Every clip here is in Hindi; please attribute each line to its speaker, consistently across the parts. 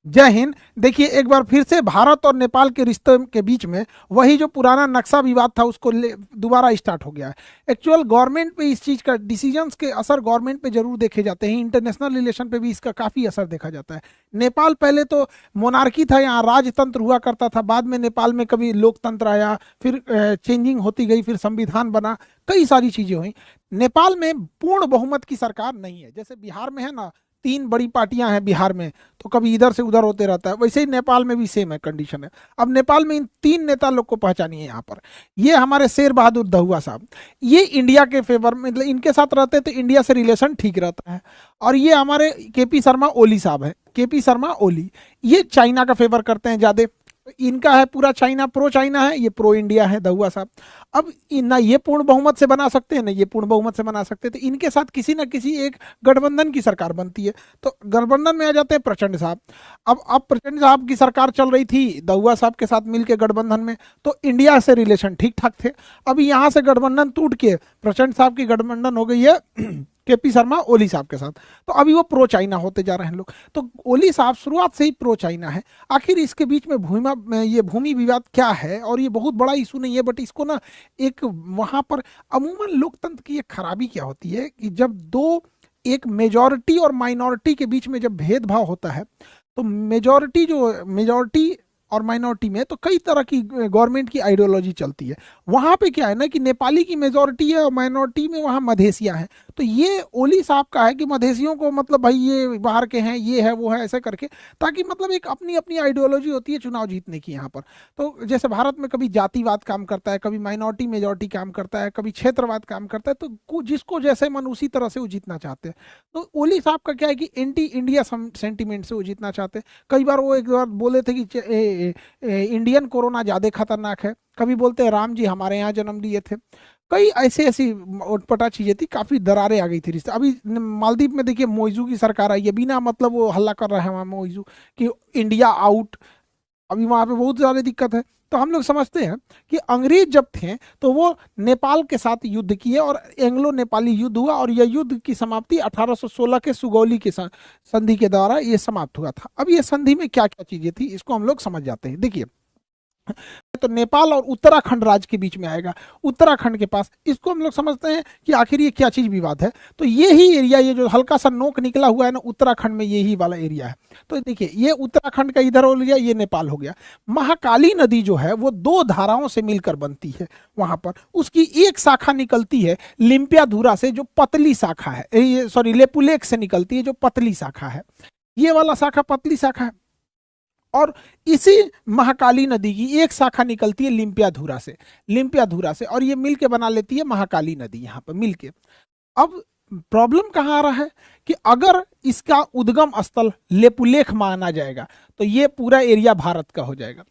Speaker 1: जय हिंद। देखिए, एक बार फिर से भारत और नेपाल के रिश्ते के बीच में वही जो पुराना नक्शा विवाद था उसको दोबारा स्टार्ट हो गया है। एक्चुअल गवर्नमेंट पे इस चीज़ का डिसीजंस के असर गवर्नमेंट पे जरूर देखे जाते हैं, इंटरनेशनल रिलेशन पे भी इसका काफ़ी असर देखा जाता है। नेपाल पहले तो मोनार्की था, यहाँ राजतंत्र हुआ करता था, बाद में नेपाल में कभी लोकतंत्र आया, फिर चेंजिंग होती गई, फिर संविधान बना, कई सारी चीज़ें हुई। नेपाल में पूर्ण बहुमत की सरकार नहीं है, जैसे बिहार में है ना, तीन बड़ी पार्टियां हैं बिहार में, तो कभी इधर से उधर होते रहता है, वैसे ही नेपाल में भी सेम है कंडीशन है। अब नेपाल में इन तीन नेता लोग को पहचानिए यहाँ पर। ये हमारे शेर बहादुर दहुआ साहब, ये इंडिया के फेवर में, मतलब इनके साथ रहते तो इंडिया से रिलेशन ठीक रहता है। और ये हमारे केपी शर्मा ओली साहब है, केपी शर्मा ओली, ये चाइना का फेवर करते हैं ज़्यादा। इनका है पूरा चाइना, प्रो चाइना है, ये प्रो इंडिया है दहुआ साहब। अब ना ये पूर्ण बहुमत से बना सकते हैं ना ये पूर्ण बहुमत से बना सकते हैं, तो इनके साथ किसी ना किसी एक गठबंधन की सरकार बनती है। तो गठबंधन में आ जाते हैं प्रचंड साहब। अब प्रचंड साहब की सरकार चल रही थी दहुआ साहब के साथ मिलकर गठबंधन में, तो इंडिया से रिलेशन ठीक ठाक थे। अभी यहाँ से गठबंधन टूट के प्रचंड साहब की गठबंधन हो गई है केपी शर्मा ओली साहब के साथ, तो अभी वो प्रो चाइना होते जा रहे हैं लोग। तो ओली साहब शुरुआत से ही प्रो चाइना है। आखिर इसके बीच में ये भूमि विवाद क्या है, और ये बहुत बड़ा इशू नहीं है, बट इसको ना एक वहां पर अमूमन लोकतंत्र की एक खराबी क्या होती है कि जब दो, एक मेजॉरिटी और माइनॉरिटी के बीच में जब भेदभाव होता है, तो मेजॉरिटी और माइनॉरिटी में तो कई तरह की गवर्नमेंट की आइडियोलॉजी चलती है। वहाँ पे क्या है ना कि नेपाली की मेजॉरिटी है और माइनॉरिटी में वहाँ मधेसियाँ हैं। तो ये ओली साहब का है कि मधेसियों को मतलब भाई ये बाहर के हैं, ये है वो है, ऐसे करके, ताकि मतलब एक अपनी अपनी आइडियोलॉजी होती है चुनाव जीतने की यहाँ पर। तो जैसे भारत में कभी जातिवाद काम करता है, कभी माइनॉरिटी मेजॉरिटी काम करता है, कभी क्षेत्रवाद काम करता है, तो जिसको जैसे मन उसी तरह से वो जीतना चाहते हैं। तो ओली साहब का क्या है कि एंटी इंडिया सेंटिमेंट से वो जीतना चाहते हैं। कई बार वो एक बार बोले थे कि इंडियन कोरोना ज़्यादा खतरनाक है, कभी बोलते हैं राम जी हमारे यहाँ जन्म लिए थे, कई ऐसी ऐसी उटपटा चीजें थी, काफी दरारें आ गई थी रिश्ते। अभी मालदीव में देखिए मोइजू की सरकार आई है, बिना मतलब वो हल्ला कर रहा है वहाँ मोइजू कि इंडिया आउट। अभी वहाँ पे बहुत ज़्यादा दिक्कत है। तो हम लोग समझते हैं कि अंग्रेज जब थे तो वो नेपाल के साथ युद्ध किए और एंग्लो नेपाली युद्ध हुआ, और यह युद्ध की समाप्ति 1816 के सुगौली के संधि के द्वारा ये समाप्त हुआ था। अब ये संधि में क्या क्या चीजें थी इसको हम लोग समझ जाते हैं। देखिए, तो नेपाल और उत्तराखंड राज्य के बीच में आएगा, उत्तराखंड के पास, इसको हम लोग समझते हैं कि आखिर ये क्या चीज विवाद है। तो ये ही एरिया, ये जो हल्का सा नोक निकला हुआ है ना उत्तराखंड में, यही वाला एरिया है। तो देखिए, ये उत्तराखंड का इधर हो गया, ये नेपाल हो गया। महाकाली नदी जो है वो दो धाराओं से मिलकर बनती है वहां पर। उसकी एक शाखा निकलती है लिम्पियाधुरा से, जो पतली शाखा है, ये सॉरी लेपुलेख से निकलती है जो पतली शाखा है, ये वाला शाखा पतली शाखा है। और इसी महाकाली नदी की एक शाखा निकलती है लिम्पियाधुरा से, और ये मिलके बना लेती है महाकाली नदी यहाँ पर मिलके। अब प्रॉब्लम कहाँ आ रहा है कि अगर इसका उद्गम स्थल लेपुलेख माना जाएगा तो ये पूरा एरिया भारत का हो जाएगा,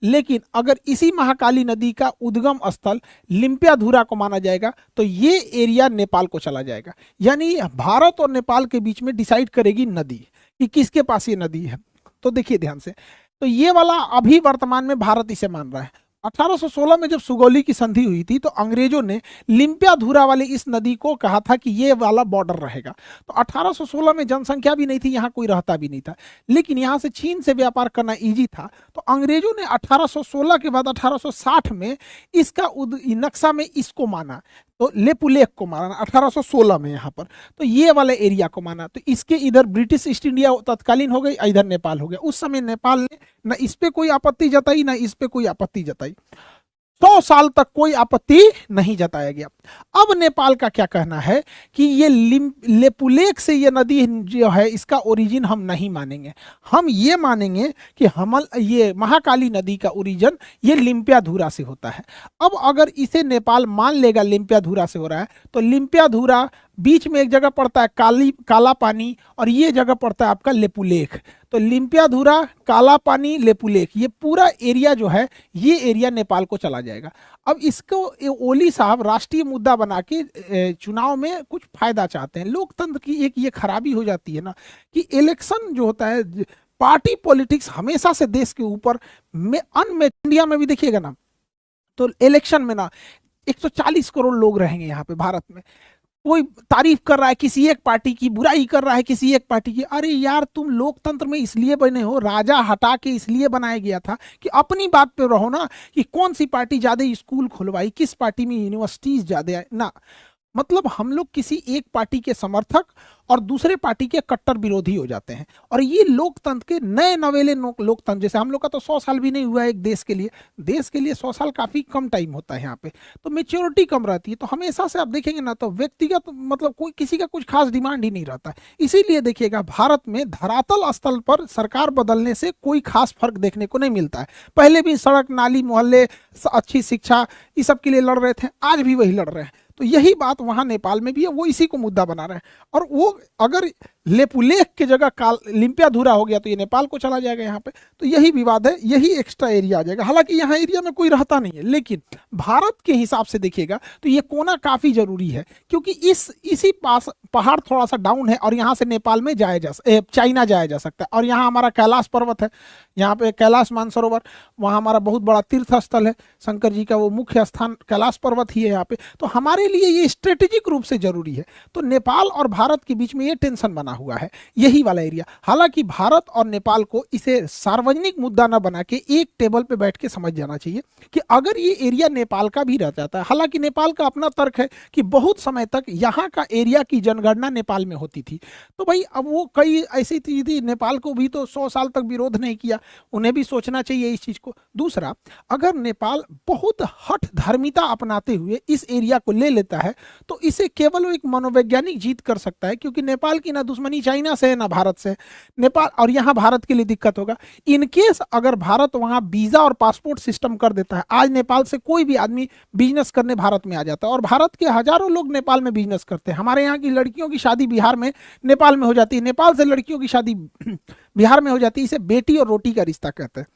Speaker 1: लेकिन अगर इसी महाकाली नदी का उद्गम स्थल लिम्पियाधुरा को माना जाएगा तो ये एरिया नेपाल को चला जाएगा। यानी भारत और नेपाल के बीच में डिसाइड करेगी नदी कि किसके पास ये नदी है। तो देखिए ध्यान से, तो ये वाला अभी वर्तमान में भारत इसे मान रहा है। 1816 में जब सुगौली की संधि हुई थी तो अंग्रेजों ने लिम्पियाधुरा वाली इस नदी को कहा था कि ये वाला बॉर्डर रहेगा। तो 1816 में जनसंख्या भी नहीं थी, यहाँ कोई रहता भी नहीं था, लेकिन यहाँ से चीन से व्यापार करना इजी था। तो अंग्रेजों ने 1816 के बाद 1860 में इसका नक्शा में इसको माना, तो लेपुलेख को माना 1816 में यहाँ पर। तो ये वाले एरिया को माना, तो इसके इधर ब्रिटिश ईस्ट इंडिया तत्कालीन हो गई, इधर नेपाल हो गया। उस समय नेपाल ने ना इस पे कोई आपत्ति जताई ना इस पे कोई आपत्ति जताई, 100 साल तक कोई आपत्ति नहीं जताया गया। अब नेपाल का क्या कहना है कि ये लेपुलेख से ये नदी जो है इसका ओरिजिन हम नहीं मानेंगे, हम ये मानेंगे कि हम ये महाकाली नदी का ओरिजिन ये लिम्पियाधुरा से होता है। अब अगर इसे नेपाल मान लेगा लिम्पियाधुरा से हो रहा है, तो लिम्पियाधुरा बीच में एक जगह पड़ता है काला पानी, और ये जगह पड़ता है आपका लेपुलेख। तो लिम्पियाधुरा, काला पानी, लेपुलेख, ये पूरा एरिया जो है ये एरिया नेपाल को चला जाएगा। अब इसको ओली साहब राष्ट्रीय मुद्दा बना के चुनाव में कुछ फायदा चाहते हैं। लोकतंत्र की एक ये खराबी हो जाती है ना कि इलेक्शन जो होता है, पार्टी पॉलिटिक्स हमेशा से देश के ऊपर में इंडिया में भी देखिएगा ना, तो इलेक्शन में ना 140 करोड़ लोग रहेंगे यहाँ पे भारत में, कोई तारीफ कर रहा है किसी एक पार्टी की, बुराई कर रहा है किसी एक पार्टी की। अरे यार, तुम लोकतंत्र में इसलिए बने हो, राजा हटा के इसलिए बनाया गया था कि अपनी बात पे रहो ना, कि कौन सी पार्टी ज्यादा स्कूल खुलवाई, किस पार्टी में यूनिवर्सिटीज ज्यादा है ना। मतलब हम लोग किसी एक पार्टी के समर्थक और दूसरे पार्टी के कट्टर विरोधी हो जाते हैं। और ये लोकतंत्र के नए नवेले लोकतंत्र, जैसे हम लोग का तो 100 साल भी नहीं हुआ है एक देश के लिए 100 साल काफी कम टाइम होता है यहाँ पे, तो मेच्योरिटी कम रहती है। तो हमेशा से आप देखेंगे ना, तो व्यक्तिगत मतलब कोई किसी का कुछ खास डिमांड ही नहीं रहता है। इसीलिए देखिएगा भारत में धरातल स्तर पर सरकार बदलने से कोई खास फर्क देखने को नहीं मिलता है। पहले भी सड़क नाली मोहल्ले अच्छी शिक्षा इस सब के लिए लड़ रहे थे, आज भी वही लड़ रहे हैं। तो यही बात वहां नेपाल में भी है, वो इसी को मुद्दा बना रहे हैं। और वो अगर लेपुलेख की जगह काल लिम्पियाधुरा हो गया तो ये नेपाल को चला जाएगा यहाँ पे। तो यही विवाद है, यही एक्स्ट्रा एरिया आ जाएगा। हालांकि यहाँ एरिया में कोई रहता नहीं है, लेकिन भारत के हिसाब से देखिएगा तो ये कोना काफी जरूरी है, क्योंकि इसी पास पहाड़ थोड़ा सा डाउन है और यहाँ से नेपाल में चाइना जाया जा सकता है। और यहाँ हमारा कैलाश पर्वत है, यहाँ पे कैलाश मानसरोवर, वहाँ हमारा बहुत बड़ा तीर्थ स्थल है, शंकर जी का वो मुख्य स्थान कैलाश पर्वत ही है यहाँ पे। तो हमारे लिए ये स्ट्रेटेजिक रूप से जरूरी है। तो नेपाल और भारत के बीच में ये टेंशन बना हुआ है, यही वाला एरिया। हालांकि भारत और नेपाल को इसे सार्वजनिक मुद्दा न बना के एक टेबल पे बैठ के समझ जाना चाहिए कि अगर ये एरिया नेपाल का भी रह जाता है, हालांकि नेपाल का अपना तर्क है कि बहुत समय तक यहाँ का एरिया की जनगणना नेपाल में होती थी। तो भाई अब वो कई ऐसी चीज थी, नेपाल को भी तो 100 साल तक विरोध नहीं किया, उन्हें भी सोचना चाहिए इस चीज को। दूसरा, अगर नेपाल बहुत हठ धर्मिता अपनाते हुए इस एरिया को ले लेता है तो इसे केवल एक मनोवैज्ञानिक जीत कर सकता है, क्योंकि नेपाल की ना दुश्मनी चाइना से है ना भारत से। नेपाल और यहाँ भारत के लिए दिक्कत होगा इनकेस अगर भारत वहां वीजा और पासपोर्ट सिस्टम कर देता है। आज नेपाल से कोई भी आदमी बिजनेस करने भारत में आ जाता है और भारत के हजारों लोग नेपाल में बिजनेस करते हैं। हमारे यहाँ की लड़कियों की शादी बिहार में नेपाल में हो जाती है, नेपाल से लड़कियों की शादी बिहार में हो जाती है। इसे बेटी और रोटी का रिश्ता कहते हैं।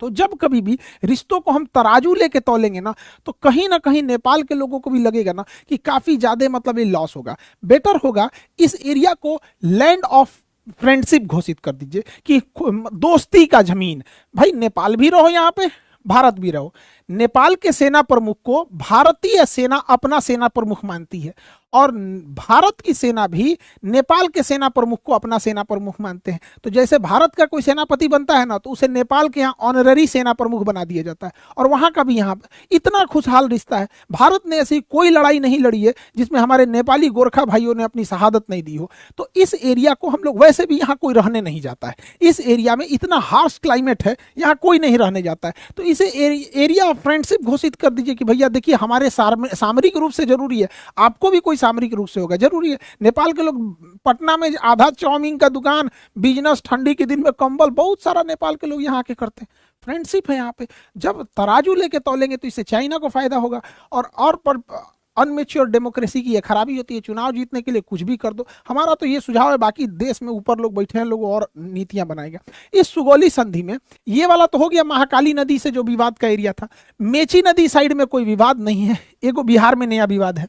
Speaker 1: तो जब कभी भी रिश्तों को हम तराजू लेके तौलेंगे ना, तो कहीं ना कहीं नेपाल के लोगों को भी लगेगा ना कि काफी ज्यादा मतलब ये लॉस होगा। बेटर होगा इस एरिया को लैंड ऑफ फ्रेंडशिप घोषित कर दीजिए कि दोस्ती का जमीन। भाई नेपाल भी रहो यहाँ पे, भारत भी रहो। नेपाल के सेना प्रमुख को भारतीय सेना अपना सेना प्रमुख मानती है और भारत की सेना भी नेपाल के सेना प्रमुख को अपना सेना प्रमुख मानते हैं। तो जैसे भारत का कोई सेनापति बनता है ना, तो उसे नेपाल के यहाँ ऑनररी सेना प्रमुख बना दिया जाता है। और वहाँ का भी यहाँ इतना खुशहाल रिश्ता है। भारत ने ऐसी कोई लड़ाई नहीं लड़ी है जिसमें हमारे नेपाली गोरखा भाइयों ने अपनी शहादत नहीं दी हो। तो इस एरिया को हम लोग, वैसे भी यहाँ कोई रहने नहीं जाता है, इस एरिया में इतना हार्श क्लाइमेट है, यहाँ कोई नहीं रहने जाता है। तो इसे एरिया ऑफ फ्रेंडशिप घोषित कर दीजिए कि भैया देखिए हमारे सामरिक रूप से जरूरी है, आपको भी कोई सामरिक रूप से होगा जरूरी है। नेपाल के लोग पटना में आधा चाउमीन का दुकान, बिजनेस, ठंडी के दिन में कंबल, बहुत सारा नेपाल के लोग यहाँ के करते हैं। फ्रेंडशिप है यहाँ पे। जब तराजू लेके तौलेंगे तो इससे चाइना को फायदा होगा। और पर अनमेच्योर डेमोक्रेसी की ये खराबी होती है, चुनाव जीतने के लिए कुछ भी कर दो। हमारा तो ये सुझाव है, बाकी देश में ऊपर लोग बैठे हैं, लोग और नीतियां बनाएंगे। इस सुगौली संधि में ये वाला तो हो गया महाकाली नदी से जो विवाद का एरिया था। मेची नदी साइड में कोई विवाद नहीं है, एगो बिहार में नया विवाद है।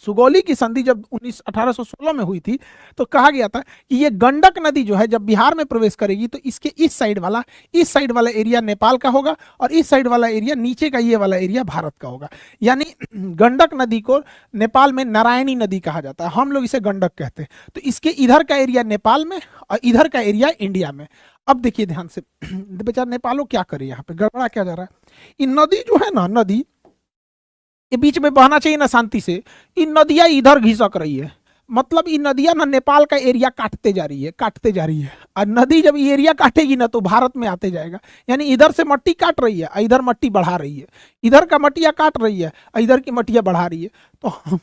Speaker 1: सुगौली की संधि जब 1816 में हुई थी तो कहा गया था कि ये गंडक नदी जो है जब बिहार में प्रवेश करेगी तो इसके इस साइड वाला एरिया नेपाल का होगा और इस साइड वाला एरिया, नीचे का ये वाला एरिया भारत का होगा। यानी गंडक नदी को नेपाल में नारायणी नदी कहा जाता है, हम लोग इसे गंडक कहते हैं। तो इसके इधर का एरिया नेपाल में और इधर का एरिया इंडिया में। अब देखिए ध्यान से, बेचारा नेपालो क्या करे, यहाँ पे गड़बड़ा क्या जा रहा है। ये नदी जो है ना, नदी ये बीच में बहना चाहिए ना शांति से, इन नदियां इधर घिसक रही है। मतलब ये नदियां ना नेपाल का एरिया काटते जा रही है। और नदी जब ये एरिया काटेगी ना तो भारत में आते जाएगा। यानी इधर से मट्टी काट रही है, इधर मट्टी बढ़ा रही है, इधर का मट्टिया काट रही है, इधर की मट्टिया बढ़ा रही है। तो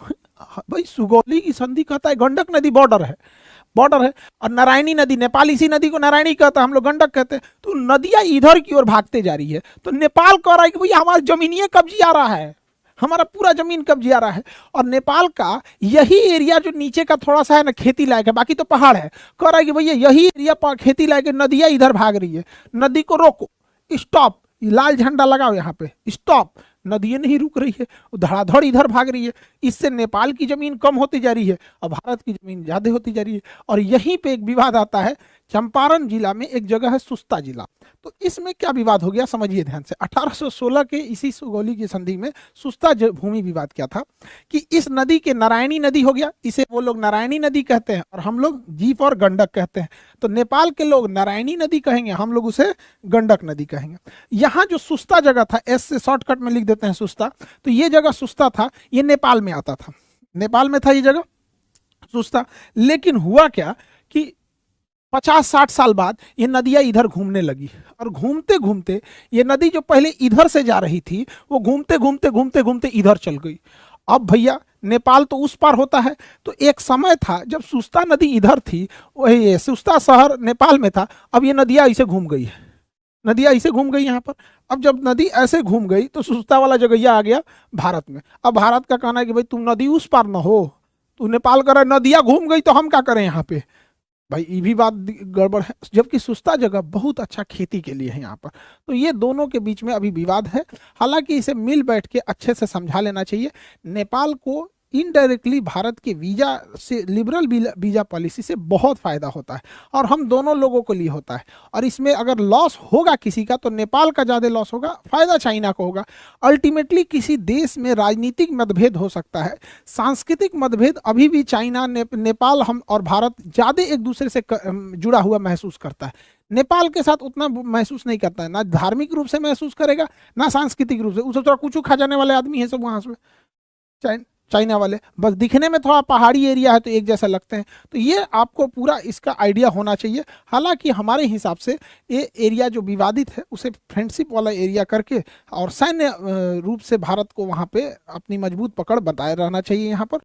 Speaker 1: भाई सुगौली की संधि कहता है गंडक नदी बॉर्डर है और नारायणी नदी, नेपाल इसी नदी को नारायणी कहता है, हम लोग गंडक कहते हैं। तो नदियां इधर की ओर भागते जा रही है। तो नेपाल कह रहा है कि भैया हमारा जमीनिये कब्जे आ रहा है, हमारा पूरा जमीन कब्जे आ रहा है। और नेपाल का यही एरिया जो नीचे का थोड़ा सा है ना खेती लायक है, बाकी तो पहाड़ है, कह रहा है कि भैया यही एरिया खेती लायक है, नदियां इधर भाग रही है, नदी को रोको, स्टॉप, लाल झंडा लगाओ यहाँ पे, स्टॉप। नदियां नहीं रुक रही है, धड़ाधड़ इधर भाग रही है। इससे नेपाल की जमीन कम होती जा रही है और भारत की जमीन ज्यादा होती जा रही है। और यहीं पे एक विवाद आता है चंपारण जिला में एक जगह है सुस्ता जिला। तो इसमें क्या विवाद हो गया समझिए ध्यान से। 1816 के इसी सुगौली की संधि में सुस्ता भूमि विवाद क्या था कि इस नदी के नारायणी नदी हो गया, इसे वो लोग नारायणी नदी कहते हैं और हम लोग जीप और गंडक कहते हैं। तो नेपाल के लोग नारायणी नदी कहेंगे, हम लोग उसे गंडक नदी कहेंगे। यहाँ जो सुस्ता जगह था, एस से शॉर्टकट में लिख देते हैं सुस्ता, तो ये जगह सुस्ता था, ये नेपाल में आता था, नेपाल में था ये जगह सुस्ता। लेकिन हुआ क्या कि 50-60 साल बाद ये नदियां इधर घूमने लगी और घूमते घूमते ये नदी जो पहले इधर से जा रही थी वो घूमते घूमते घूमते घूमते इधर चल गई। अब भैया नेपाल तो उस पार होता है, तो एक समय था जब सुस्ता नदी इधर थी, वही सुस्ता शहर नेपाल में था, अब ये नदियां ऐसे घूम गई है, नदियां ऐसे घूम गई यहाँ पर। अब जब नदी ऐसे घूम गई तो सुस्ता वाला जगह आ गया भारत में। अब भारत का कहना है कि भाई तुम नदी उस पार न हो, तू नेपाल कर नदियां घूम गई तो हम क्या करें यहाँ पे, भाई ये भी बात गड़बड़ है। जबकि सुस्ता जगह बहुत अच्छा खेती के लिए है यहाँ पर। तो ये दोनों के बीच में अभी विवाद है, हालांकि इसे मिल बैठ के अच्छे से समझा लेना चाहिए। नेपाल को इनडायरेक्टली भारत के वीजा से, लिबरल वीजा पॉलिसी से बहुत फायदा होता है और हम दोनों लोगों को लिए होता है। और इसमें अगर लॉस होगा किसी का तो नेपाल का ज़्यादा लॉस होगा, फायदा चाइना को होगा। अल्टीमेटली किसी देश में राजनीतिक मतभेद हो सकता है, सांस्कृतिक मतभेद अभी भी चाइना नेपाल हम और भारत ज़्यादा एक दूसरे से जुड़ा हुआ महसूस करता है। नेपाल के साथ उतना महसूस नहीं करता है, ना धार्मिक रूप से महसूस करेगा ना सांस्कृतिक रूप से। उसे थोड़ा कुछ खा जाने वाले आदमी है सब वहाँ से चाइना वाले, बस दिखने में थोड़ा पहाड़ी एरिया है तो एक जैसा लगते हैं। तो ये आपको पूरा इसका आइडिया होना चाहिए। हालांकि हमारे हिसाब से ये एरिया जो विवादित है उसे फ्रेंडशिप वाला एरिया करके और सैन्य रूप से भारत को वहाँ पे अपनी मजबूत पकड़ बताए रहना चाहिए यहाँ पर।